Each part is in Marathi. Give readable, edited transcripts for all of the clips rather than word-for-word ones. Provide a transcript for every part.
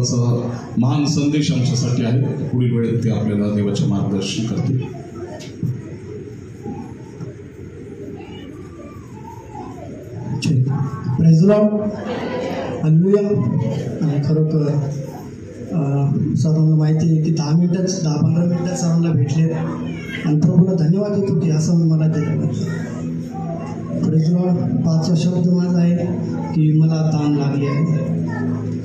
महत्त्वाचा महान संदेश आमच्यासाठी आहे। पुढील वेळेत ते आपल्याला देवाचे मार्गदर्शन करतील। Praise the Lord, hallelujah. आणि खरोखर सर्वांना माहिती आहे की 10-15 मिनिटात सर्वांना भेटले आणि प्रभूला धन्यवाद देतो की असं मला दिल्याबद्दल। Praise the Lord. 5वा शब्द माझा आहे की मला ताण लागली आहे।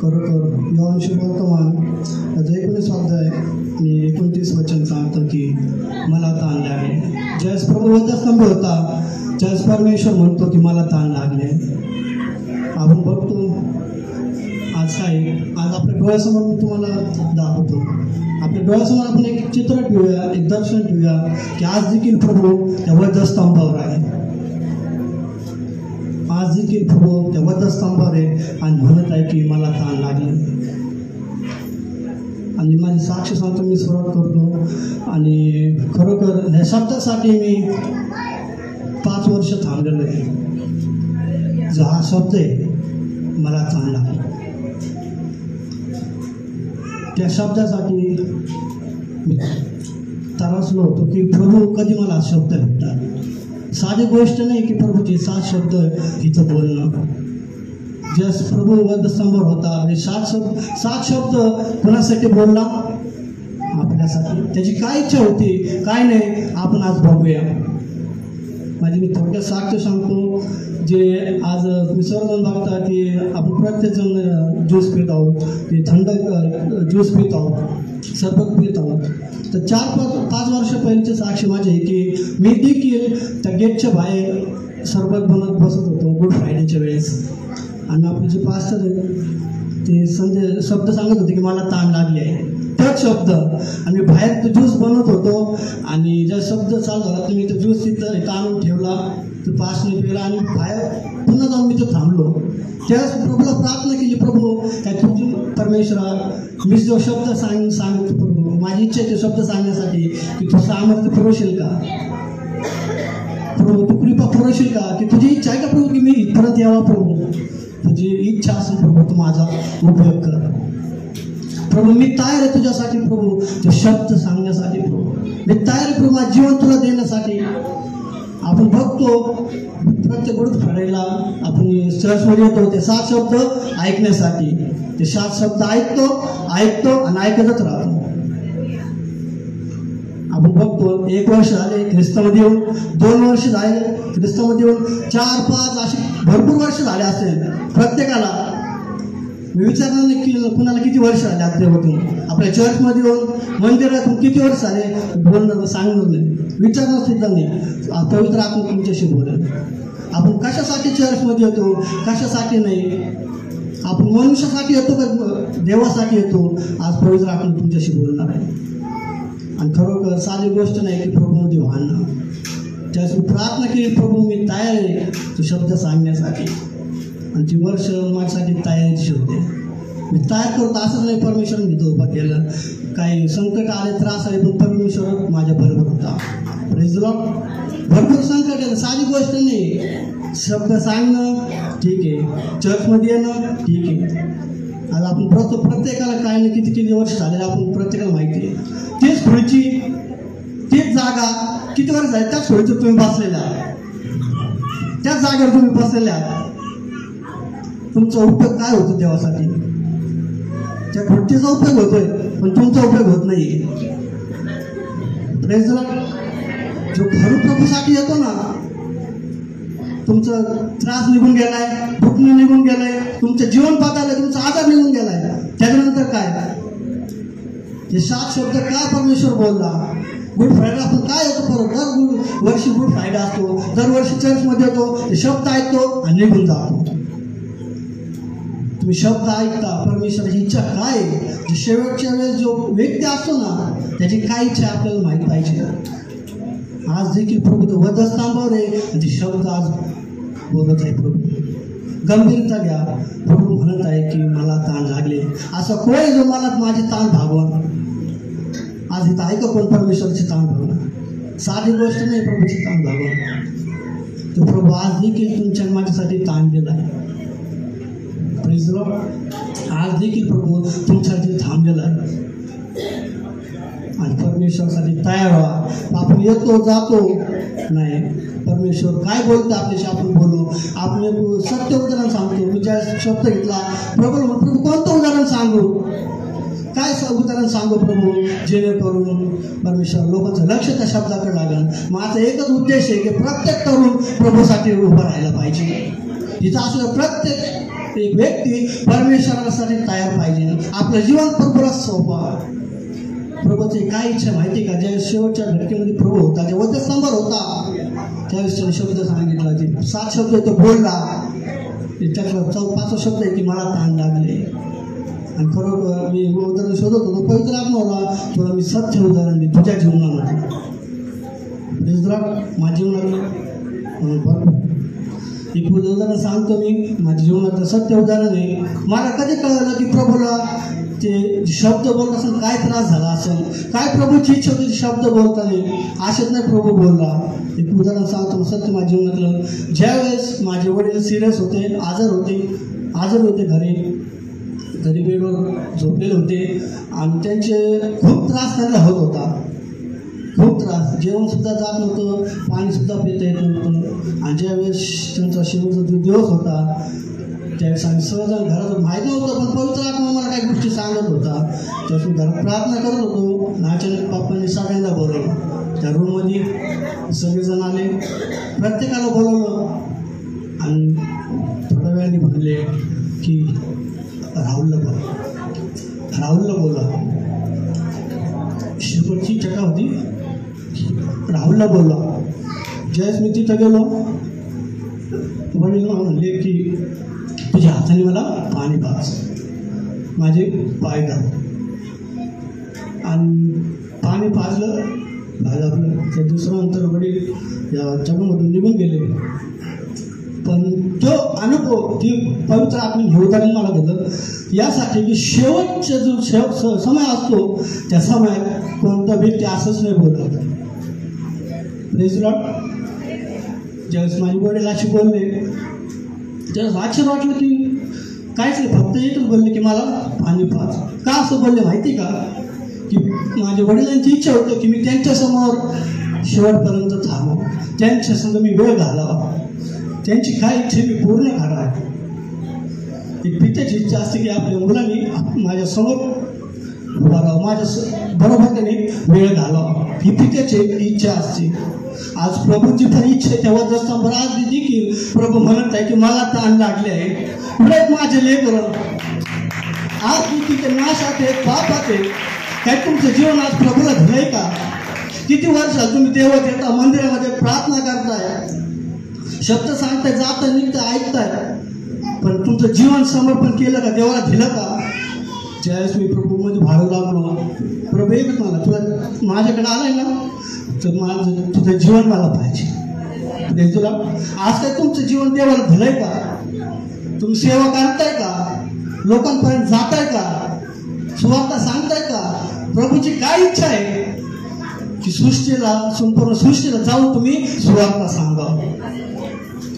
खरोखर योहान शुभवर्तमान 19 अध्याय आणि 29 वचन सांगतं की मला ताण लागले। ज्यावेळेस प्रभू वधस्तंभ होता त्यावेळेस परमेश्वर म्हणतो की मला ताण लागले। आपण बघतो आज आपल्या डोळ्यासमोर मी तुम्हाला दाखवतो। आपल्या डोळ्यासमोर आपण एक चित्र ठेवूया, एक दर्शन ठेवूया की आज देखील प्रभू त्या वधस्तंभावर आहे। आज देखील प्रभू त्या वधस्तंभावर आहे आणि म्हणत आहे की मला ताण लागले। आणि माझी साक्ष सांगतो, मी सुरुवात करतो आणि खरोखर ह्या शब्दासाठी मी 5 वर्ष थांबलेलो आहे। जो हा शब्द आहे मला ताण लागला, त्या शब्दासाठी त्रासलो होतो की प्रभू कधी मला शब्द भेटतात। साधी गोष्ट नाही की प्रभूचे 7 शब्द इथं बोलणं। जस प्रभू वधस्तंभावर होता आणि 7 शब्द कोणासाठी बोलला? आपल्यासाठी। त्याची काय इच्छा होती काय नाही आपण आज बघूया। माझी मी थोडक्यात साक्ष सांगतो, जे आज तुम्ही सर्वजण बघता की आपण प्रत्येकजण ज्यूस पित आहोत, ते थंड ज्यूस पित आहोत, सरबत पित आहोत। तर 4-5 वर्ष पहिलेचे साक्ष माझे आहे की मी देखील त्या गेटच्या बाहेर सरबत बनत बसत होतो गुड फ्रायडेच्या वेळेस। आणि आपले जे पास्टर आहेत ते शब्द सांगत होते की मला ताण लागली आहे, तोच शब्द। आणि बाहेर तो ज्यूस बनवत होतो आणि ज्या शब्द चालू झाला तर मी तो ज्यूस तिथं आणून ठेवला, तो पासने पिला आणि बाहेर पुन्हा जाऊन मी तो थांबलो। त्यावेळेस प्रभूला प्रार्थना केली, प्रभू काय तुझी परमेश्वरा मी जो शब्द सांगतो प्रभू, माझी इच्छा आहे तो शब्द सांगण्यासाठी की तू सामर्थ्य पुरवशील का प्रभू, तू कृपा पुरवशील का, की तुझी इच्छा आहे का प्रभू की मी इथपर्यंत यावा प्रभू, तुझी इच्छा असेल प्रभू तू माझा उपयोग कर प्रभू। मी तयार आहे तुझ्यासाठी प्रभू, तो शब्द सांगण्यासाठी प्रभू मी तयार आहे प्रभू, माझं जीवन तुला देण्यासाठी। आपण बघतो प्रत्येक गोष्ट फेडायला आपण चर्चमध्ये येतो ते 7 शब्द ऐकण्यासाठी। ते 7 शब्द ऐकतो आणि ऐकतच राहतो। आपण बघतो 1 वर्ष झाले ख्रिस्तामध्ये येऊन, 2 वर्ष झाले ख्रिस्तामध्ये येऊन, 4-5 असे भरपूर वर्ष झाले असेल प्रत्येकाला। मी विचारणार नाही की कुणाला किती वर्ष झाले आपल्यामधून, आपल्या चर्चमध्ये येऊन मंदिरातून किती वर्ष झाले बोलणं सांगणार नाही, विचारणार सुद्धा नाही। पवित्र आपण तुमच्याशी बोलेल। आपण कशासाठी चर्चमध्ये येतो, कशासाठी नाही, आपण मनुष्यासाठी येतो का देवासाठी येतो, आज पवित्र आपण तुमच्याशी बोलणार आहे। आणि खरोखर साधी गोष्ट नाही की प्रभूमध्ये वाहणं। त्यावेळेस मी प्रार्थना केली, प्रभू मी तयार आहे तो शब्द सांगण्यासाठी। आणि ती वर्ष माझ्यासाठी तयारीची होते। मी तयार करतो असं नाही परमेश्वर मी तो उभा केलं, काही संकट आले त्रास आले पण परमेश्वर माझ्या बरोबर होता। Praise the Lord. भरपूर संकट आहे, साधी गोष्ट नाही। शब्द सांगणं ठीक आहे, चर्चमध्ये येणं ठीक आहे। आज आपण प्रत्येकाला काय नाही किती वर्ष झालेलं आपण प्रत्येकाला माहिती आहे। तेच खुर्ची तेच जागा किती वर्ष झाले त्याच खुर्चीवर तुम्ही बसलेल्या आहात, त्याच जागेवर तुम्ही बसलेले आहात। तुमचा उपयोग काय होतो देवासाठी? त्या खुर्चीचा उपयोग होतोय पण तुमचा उपयोग होत नाही। Praise the Lord. जो खरं प्रभूसाठी येतो ना, तुमचा त्रास निघून गेलाय, दुखणं निघून गेलंय, तुमचं जीवन बदललंय, तुमचा आजार निघून गेलाय, त्याच्यानंतर काय हे 7 शब्द काय परमेश्वर बोलला? गुड फ्रायडे आपण काय येतो परत वर्षी गुड फ्रायडे असतो, दरवर्षी चर्चमध्ये येतो, ते शब्द ऐकतो आणि निघून जातो। तुम्ही शब्द ऐकता, परमेश्वराची इच्छा काय आहे, शेवटच्या वेळेस जो व्यक्ती असतो ना त्याची काय इच्छा आपल्याला माहीत पाहिजे। आज देखील प्रभू वधस्तंभावर आहे आणि ते शब्द आज बोलत आहे। प्रभू गंभीरता घ्या, प्रभू म्हणत आहे की मला ताण लागले। असं कोणी जो मला माझे ताण भागवा, आज इथं ऐका कोण परमेश्वराचे ताण भागवा, साधी गोष्ट नाही प्रभूचे ताण भागवा। तो प्रभू आज देखील तुमच्या माझ्यासाठी ताण दिला आहे। Praise the Lord. आज देखील प्रभू तुमच्यासाठी थांबलेला आहे आणि परमेश्वरासाठी तयार व्हा. आपण येतो जातो नाही, परमेश्वर काय बोलतं आपल्याशी आपण बोलू. आपण एक सत्य उदाहरण सांगतो. मी ज्या शब्द घेतला प्रभू कोणतं उदाहरण सांगू, काय उदाहरण सांगू प्रभू, जेणेकरून परमेश्वर लोकांचं लक्ष त्या शब्दाकडे लागेल. माझा एकच उद्देश आहे की प्रत्येक तरुण प्रभूसाठी उभं राहायला पाहिजे. तिथं असलं प्रत्येक एक व्यक्ती परमेश्वरासाठी तयार पाहिजे. आपलं जीवन प्रभूला सोपा. प्रभूची काय इच्छा माहिती का, ज्या शेवटच्या घटनेमध्ये प्रभू होता, जेव्हा वधस्तंभावर होता त्यावेळेस त्याने शब्द सांगितला, ते 7 शब्द तो बोलला. त्यातला 5वा शब्द आहे की मला ताण लागले. आणि खरोखर मी उदाहरण शोधत होतो, पवित्र आत्म्याला तुला मी सत्य उदाहरण दे तुझ्या जीवनामध्ये. माझ्या जीवनातलं एक उदाहरण सांगतो मी. माझ्या जीवनातलं सत्य उदाहरण आहे. मला कधी कळलं की प्रभूला ते शब्द बोलत असेल काय त्रास झाला असेल, काय प्रभूची इच्छा होती शब्द बोलताना, असेच नाही प्रभू बोलला. एक उदाहरण सांगतो सत्य माझ्या जीवनातलं. ज्यावेळेस माझे वडील सिरियस होते, आजार होते घरी बेडवर झोपलेले होते आणि त्यांचे खूप त्रास त्यांना होत होता. खूप त्रास, जेवणसुद्धा जात नव्हतं, पाणीसुद्धा पिता येत नव्हतं. आणि ज्यावेळेस त्यांचा शेवटचा दिवस होता त्यावेळेस आम्ही सर्वजण घरात माहीत नव्हतं, पण पवित्र आत्मा मला काही गोष्टी सांगत होता. त्यावेळेस मी घरात प्रार्थना करत होतो. अचानक पप्पांनी सगळ्यांना बोलवलं. त्या रूममध्ये सगळेजण आले, प्रत्येकाला बोलवलं आणि थोड्या वेळाने म्हणले की राहुलला बोला. शेवटची चटा होती, राहुलला बोलला. ज्यावेळेस मी तिथं गेलो वडील म्हणले की तुझ्या हाताने मला पाणी पाज, माझे पाय घाल. आणि पाणी पाजलं आपलं. त्या दुसऱ्यानंतर वडील या जगामधून निघून गेले. पण तो अनुभव ती पवित्र आत्म्याने हे उदाहरण मला दिलं यासाठी की शेवटचा जो समय असतो त्या समयात कोणता व्यक्ती असंच नाही बोलत. Praise Lord. ज्यावेळेस माझे वडील असे बोलले त्यावेळेस आश्चर्य वाटलं की काहीच नाही, फक्त एकच बोलले की मला पाणी पाज. का असं बोलले माहिती का, की माझ्या वडिलांची इच्छा होती की मी त्यांच्यासमोर शेवटपर्यंत थांबव, त्यांच्यासमोर मी वेळ घालावा, त्यांची काय इच्छा मी पूर्ण करावी. एक पित्याची इच्छा असते की आपल्या मुलांनी माझ्यासमोर उभा राहावं, माझ्या बरोबर त्यांनी वेळ घालावा, ही पित्याची इच्छा असते. आज प्रभूची पण इच्छा आहे. तेव्हा जसं आज दिली की प्रभू म्हणत आहे की मला ताण लागले आहे, पुढे माझे लेकर आज मी तिथे नाशात आहे, पापात आहे. काय तुमचं जीवन आज प्रभूला दिलंय का? किती वर्ष तुम्ही देवात येता, मंदिरामध्ये प्रार्थना करताय, शब्द सांगताय, जाता निघताय, ऐकताय, पण तुमचं जीवन समर्पण केलं का, देवाला दिलं का? ज्यावेळेस मी प्रभूमध्ये भाडू लागलो, प्रभू एकच मला तुला माझ्याकडे आलाय ना तर माझं तुझं जीवन मला पाहिजे. तुला आज काय तुमचं जीवन देवाला दिलंय का? तुम्ही सेवा करताय का? लोकांपर्यंत जाताय का? सुवार्ता सांगताय का? प्रभूची काय इच्छा आहे की सृष्टीला, संपूर्ण सृष्टीला जाऊन तुम्ही सुवार्ता सांगा.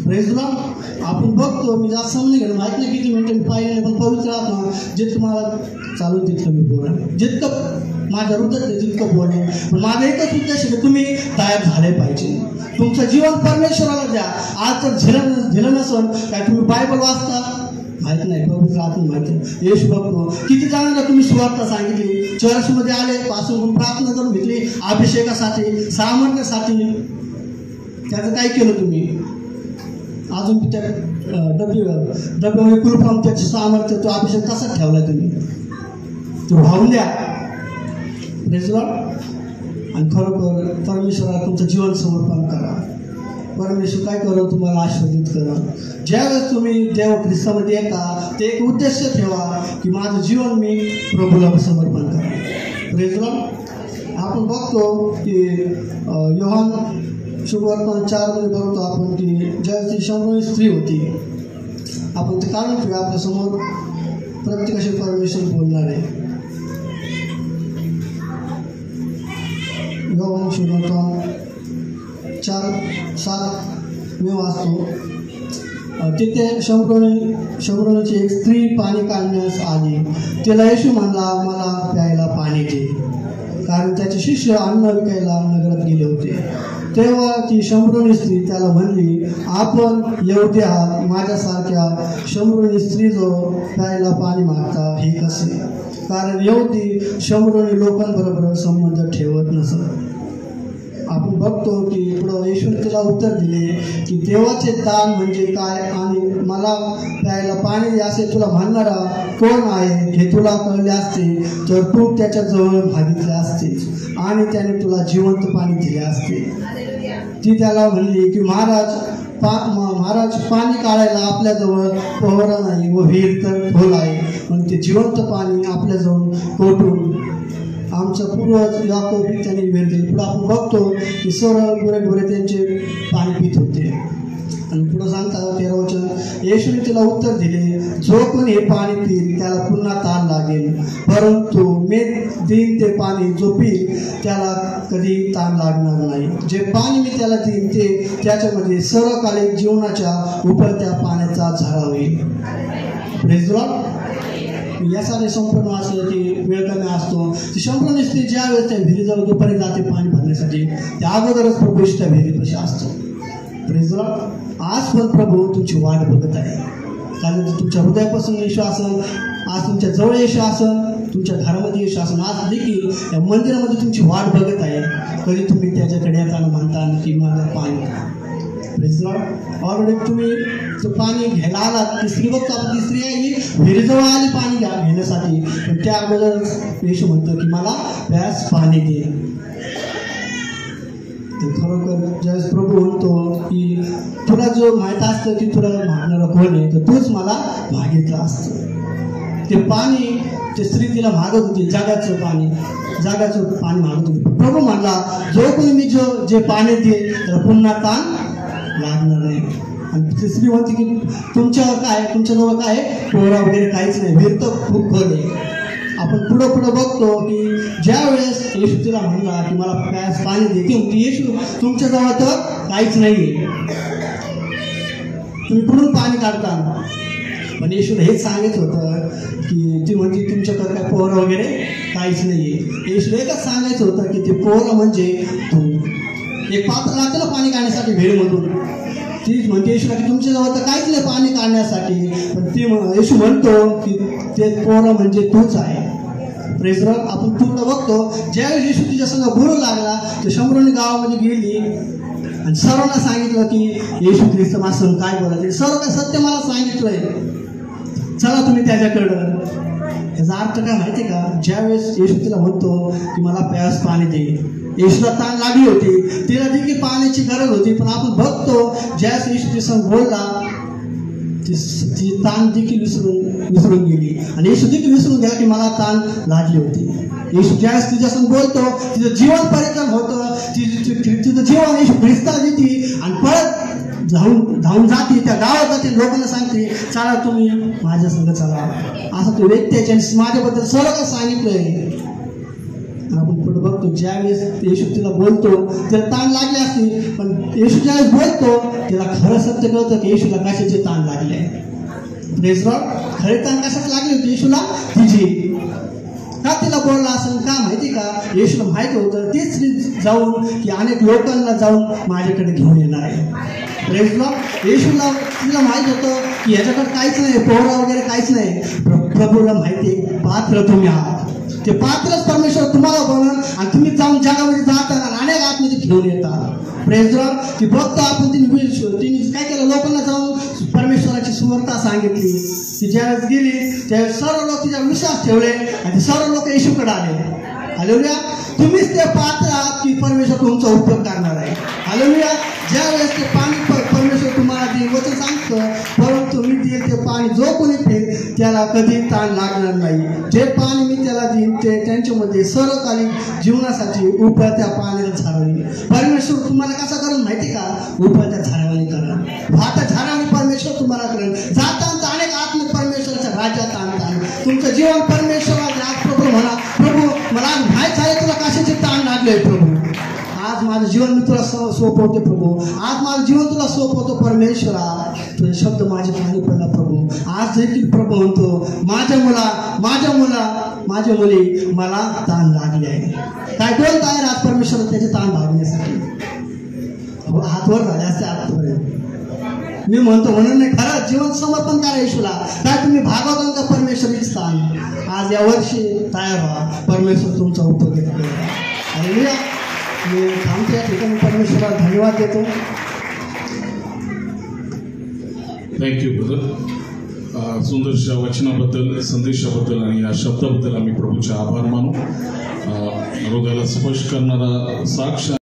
Praise Lord. आपण बघतो, मी जास्त समजून गेलो, माहीत नाही किती मिनिटं मी पाहिजे, पण पवित्र आत्मा जितकं मला चालू तितकं मी बोला, जितकं माझ्या हृदयात जितकं बोलणे. पण माझा एकच उद्देश आहे, तुम्ही तयार झाले पाहिजे. तुमचं जीवन परमेश्वराला द्या. आज तर झेलं नसून काय तुम्ही बायबल वाचता माहीत नाही, पवित्र आत्मा माहिती. येशू बघतो किती जणांना तुम्ही सुवार्ता सांगितली, चर्चमध्ये आले, पासून प्रार्थना करून घेतली, अभिषेकासाठी, सामर्थ्यासाठी. त्याचं काय केलं तुम्ही? अजून त्या डब्यामध्ये कुलपाम त्याचं सामर्थ्य, तो अभिषेक तसाच ठेवला तुम्ही. तो वाहून द्या. Praise Lord. आणि खरोखर परमेश्वराला तुमचं जीवन समर्पण करा. परमेश्वर काय करेल, तुम्हाला आशीर्वादित करा. ज्यावेळेस तुम्ही देव ख्रिस्तामध्ये येता ते एक उद्देश ठेवा की माझं जीवन मी प्रभूला समर्पण करा. Praise Lord. आपण बघतो की योहान शुभवर्तमान 4 बघतो आपण की ज्यावेळेस ती शंभरवी स्त्री होती, आपण ते काढून ठेवूया आपल्यासमोर, प्रत्येकाशी परमेश्वर बोलणार आहे. योहान शुभवर्तमान 4:7 मी वाचतो. तिथे शंभरोनीची एक स्त्री पाणी काढण्यास आली. तिला येशू म्हणला, मला प्यायला पाणी दे, कारण त्याचे शिष्य अन्न विकायला नगरात गेले होते. तेव्हा ती शंभरोनी स्त्री त्याला म्हणली, आपण यहुदी आहात, माझ्यासारख्या शंभरोनी स्त्रीजवळ प्यायला पाणी मागता हे कसे? कारण यहुदी शंभरोनी लोकांबरोबर संबंध ठेवत नसत. आपण बघतो की पुढं येशूने तिला उत्तर दिले की देवाचे दान म्हणजे काय आणि मला प्यायला पाणी दे असे तुला म्हणणारा कोण आहे हे तुला कळले असते तर तू त्याच्याजवळ मागितले असते आणि त्याने तुला जिवंत पाणी दिले असते. ती त्याला म्हणली की महाराज पाणी काढायला आपल्याजवळ पोहरा नाही व विहीर तर खोल आहे, पण ते जिवंत पाणी आपल्याजवळ कोठून? आमचा पूर्वज याकोब त्याने विहीर दिली. पुढे आपण बघतो की सरळ गुरे त्यांचे पाणी पित होते. आणि पुढे सांगता 13 वचन, येशूने तिला उत्तर दिले, जो कोणी हे पाणी पिईल त्याला पुन्हा ताण लागेल, परंतु मी देईन ते पाणी जो पिईल त्याला कधी ताण लागणार नाही. जे पाणी मी त्याला देईन ते त्याच्यामध्ये सर्वकालिक जीवनाच्या उकळत्या पाण्याचा झरा होईल. Praise the Lord. यासाठी संपूर्ण असं की वेळ कमी असतो. ती संपूर्ण स्त्री ज्या वेळेस त्या विहिरीजवळ दुपारी जाते पाणी भरण्यासाठी, त्या अगोदरच प्रभू त्या विहिरीपाशी असतो. Praise the Lord. आज पण प्रभू तुमची वाट बघत आहे, कारण तुमच्या हृदयापासून येशू असन, आज तुमच्या जवळ येशू असन, तुमच्या घरामध्ये येशू असन, आज देखील या मंदिरामध्ये तुमची वाट बघत आहे. कधी तुम्ही त्याच्याकडे येताना म्हणता की मला पाणी. Praise the Lord. ऑलरेडी तुम्ही तो पाणी घ्यायला आलात, ती स्त्री बघतो आपण, ती स्त्री आहे विहिरीजवळ आली पाणी घेण्यासाठी, पण त्या अगोदर येशू म्हणतो की मला प्यास पाणी दे. खरोखर ज्यावेळेस प्रभू म्हणतो की तुला जो माहीत असतं की तुला मागणारा कोण आहे, तर तूच मला मागितलं असतं. ते पाणी ते स्त्री तिला मागत होती, जगाचं पाणी मागत होती. प्रभू म्हणला, जो कोणी मी जे पाणी देईल त्याला पुन्हा ताण लागणार नाही. आणि ती स्त्री म्हणते की तुमच्याजवळ काय पोहरा वगैरे काहीच नाही, विहीर तर खूप खोल आहे. आपण पुढं बघतो की ज्या वेळेस येशू तिला म्हणला की मला प्यास पाणी दे, ती म्हणते येशू तुमच्याजवळ तर काहीच नाही, तुम्ही कुठून पाणी काढता? पण येशूला हेच सांगायचं होतं की ती म्हणते तुमच्याकडे काय पोहरा वगैरे काहीच नाही आहे. येशूला एकच सांगायचं होतं की ते पोहरा म्हणजे तू. एक पात्र लागतं ना पाणी काढण्यासाठी विहिरीमधून, ती म्हणते येशूला की तुमच्याजवळ तर काहीच नाही पाणी काढण्यासाठी, पण ती येशू म्हणतो की ते पोरं म्हणजे तूच आहे. Praise the Lord. आपण पुढं बघतो ज्यावेळेस येशू तिच्या संग बोलू लागला, तर शंभरोनी गावामध्ये गेली आणि सर्वांना सांगितलं की येशू ख्रिस्त माझं काय बोलायचं, सर्व काय सत्य मला सांगितलंय, चला तुम्ही त्याच्याकडं. याचा अर्थ काय माहिती का? ज्यावेळेस येशू तिला म्हणतो की मला प्यास पाणी दे, येशूला ताण लागली होती, तिला देखील पाण्याची गरज होती, पण आपण बघतो ज्यावेळेस येशू तिच्या संग बोलला ती ताण देखील विसरून गेली. आणि येशू देखील विसरून गेला की मला ताण लागली होती. येशू ज्यावेळेस तिच्यासंग बोलतो तिचं जीवन परिक्रम होतं, तिचं जीवन येशू ख्रिस्ताला देते आणि परत धावून जाते, त्या गावात जाते, लोकांना सांगते चला तुम्ही माझ्या संग चला. असं तो व्यक्ती आहे ज्याने माझ्याबद्दल सर्व काय सांगितलंय. आपण पुढे बघतो ज्यावेळेस येशू तिला बोलतो तिला ताण लागले असते, पण येशू ज्यावेळेस बोलतो तिला खरं सत्य कळतं की येशूला कशाचे ताण लागले. Praise the Lord. खरे ताण कशाच लागले होते येशूला? तिची. का तिला बोलला असं का माहिती का? येशूला माहिती होतं तीच जाऊन की अनेक लोकांना जाऊन माझ्याकडे घेऊन येणार आहे. Praise the Lord. येशूला तिला माहित होतं की ह्याच्याकडे काहीच नाही, पोहरा वगैरे काहीच नाही. प्रभूला माहिती आहे पात्र तुम्ही आहात, ते पात्रच परमेश्वर तुम्हाला बनवून आणि तुम्ही जाऊन जगामध्ये जाताना अनेक आतमध्ये घेऊन येतात. Praise the Lord. ती बघतो आपण तिने काय केलं, लोकांना जाऊन परमेश्वराची सुवार्ता सांगितली. ती ज्यावेळेस गेली त्यावेळेस सर्व लोक तिच्यावर विश्वास ठेवले आणि सर्व लोक येशूकडे आले. हालेलुया. तुम्हीच ते पात्र आहात की परमेश्वर तुमचा उपयोग करणार आहे. हालेलुया. ज्यावेळेस ते पाणी परमेश्वर तुम्हाला देईल, वचन सांगतं परंतु मी देईल ते पाणी जो कोणी पिईल त्याला कधी ताण लागणार नाही. जे पाणी मी त्याला देईन ते त्यांच्यामध्ये सर्वकालीन जीवनासाठी उकळत्या पाण्याचा झाड होईल. परमेश्वर तुम्हाला कसा करून माहिती का? उकळत्या झाडावानी करा. वाहत्या झाडाने परमेश्वर तुम्हाला करेल. जाताना अनेक आत्म परमेश्वराच्या राज्यात आणतात. तुमचं जीवन परमेश्वराला आज प्रभू म्हणा, प्रभू मला आज माहीत आहे तुला कशाचे ताण लागले प्रभू. आज माझं जीवन मी तुला सोपवते प्रभू. आज माझं जीवन तुला सोपवतो परमेश्वरा. तुझे शब्द माझे कानी पडला प्रभू. आज देखील प्रभू म्हणतो माझ्या मुली मला ताण लागली आहे. काय कोण तयार आज परमेश्वर त्याचे ताण भागण्यासाठी हातवर झाले असते आतापर्यंत. मी म्हणतो म्हणून नाही, खरं जीवन समर्पण करा येशूला. काय तुम्ही भागवता का परमेश्वराचे स्थान. आज या वर्षी तयार व्हा. परमेश्वर तुमचा उपयोग करेल. आणि मी थांबतो या ठिकाणी. परमेश्वराला धन्यवाद देतो. Thank you brother. सुंदरशा वचनाबद्दल, संदेशाबद्दल आणि या शब्दाबद्दल आम्ही प्रभूचे आभार मानू. हृदयाला स्पर्श करणारा साक्ष